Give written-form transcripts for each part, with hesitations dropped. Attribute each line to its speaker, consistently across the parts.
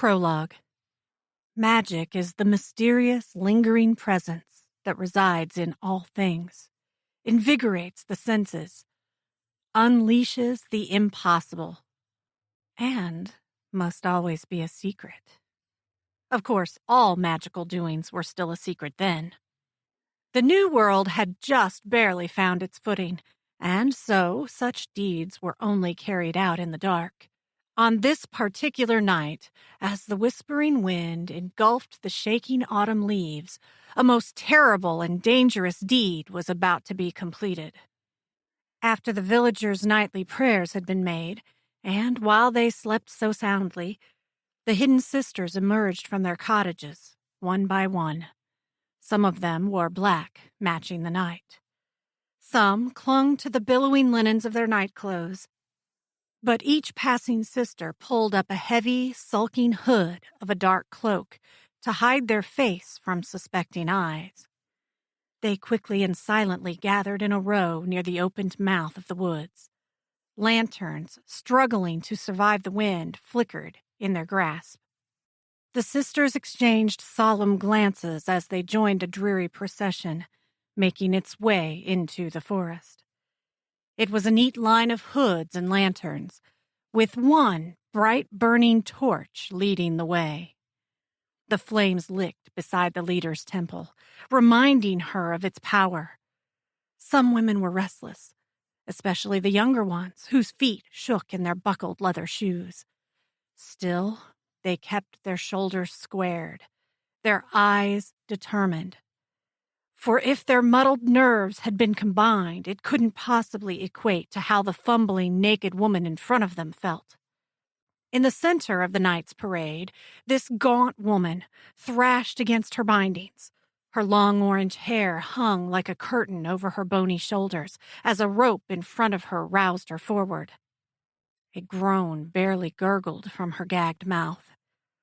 Speaker 1: Prologue. Magic is the mysterious, lingering presence that resides in all things, invigorates the senses, unleashes the impossible, and must always be a secret. Of course, all magical doings were still a secret then. The New World had just barely found its footing, and so such deeds were only carried out in the dark. On this particular night, as the whispering wind engulfed the shaking autumn leaves, a most terrible and dangerous deed was about to be completed. After the villagers' nightly prayers had been made, and while they slept so soundly, the hidden sisters emerged from their cottages, one by one. Some of them wore black, matching the night. Some clung to the billowing linens of their nightclothes, but each passing sister pulled up a heavy, sulking hood of a dark cloak to hide their face from suspecting eyes. They quickly and silently gathered in a row near the opened mouth of the woods. Lanterns, struggling to survive the wind, flickered in their grasp. The sisters exchanged solemn glances as they joined a dreary procession, making its way into the forest. It was a neat line of hoods and lanterns, with one bright burning torch leading the way. The flames licked beside the leader's temple, reminding her of its power. Some women were restless, especially the younger ones, whose feet shook in their buckled leather shoes. Still, they kept their shoulders squared, their eyes determined. For if their muddled nerves had been combined, it couldn't possibly equate to how the fumbling, naked woman in front of them felt. In the center of the night's parade, this gaunt woman thrashed against her bindings. Her long orange hair hung like a curtain over her bony shoulders as a rope in front of her roused her forward. A groan barely gurgled from her gagged mouth.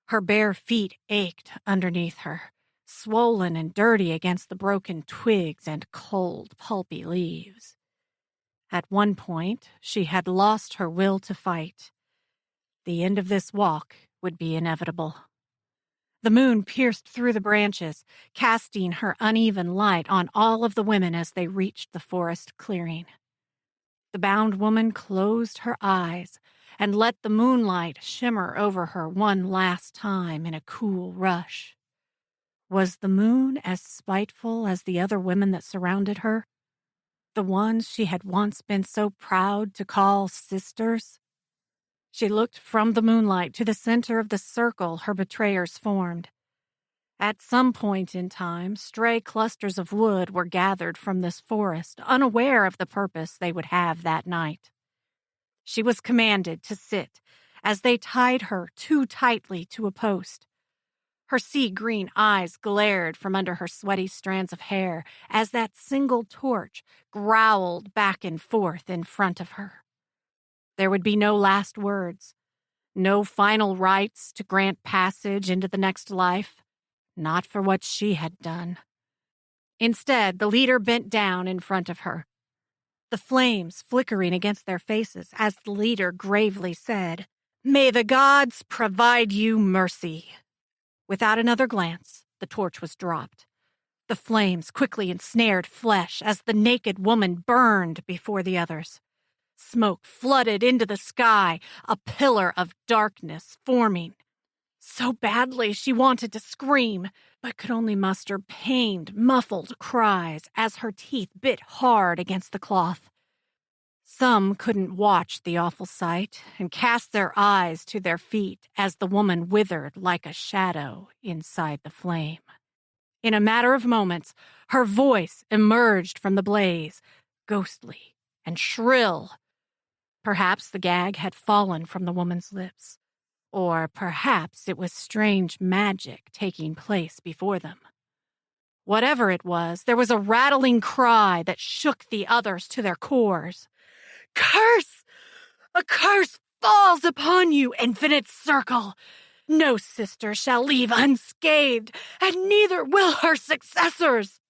Speaker 1: Her bare feet ached underneath her, swollen and dirty against the broken twigs and cold, pulpy leaves. At one point, she had lost her will to fight. The end of this walk would be inevitable. The moon pierced through the branches, casting her uneven light on all of the women as they reached the forest clearing. The bound woman closed her eyes and let the moonlight shimmer over her one last time in a cool rush. Was the moon as spiteful as the other women that surrounded her? The ones she had once been so proud to call sisters? She looked from the moonlight to the center of the circle her betrayers formed. At some point in time, stray clusters of wood were gathered from this forest, unaware of the purpose they would have that night. She was commanded to sit as they tied her too tightly to a post. Her sea-green eyes glared from under her sweaty strands of hair as that single torch growled back and forth in front of her. There would be no last words, no final rites to grant passage into the next life, not for what she had done. Instead, the leader bent down in front of her, the flames flickering against their faces as the leader gravely said, "May the gods provide you mercy." Without another glance, the torch was dropped. The flames quickly ensnared flesh as the naked woman burned before the others. Smoke flooded into the sky, a pillar of darkness forming. So badly she wanted to scream, but could only muster pained, muffled cries as her teeth bit hard against the cloth. Some couldn't watch the awful sight and cast their eyes to their feet as the woman withered like a shadow inside the flame. In a matter of moments, her voice emerged from the blaze, ghostly and shrill. Perhaps the gag had fallen from the woman's lips, or perhaps it was strange magic taking place before them. Whatever it was, there was a rattling cry that shook the others to their cores. "Curse! A curse falls upon you, infinite circle! No sister shall leave unscathed, and neither will her successors!"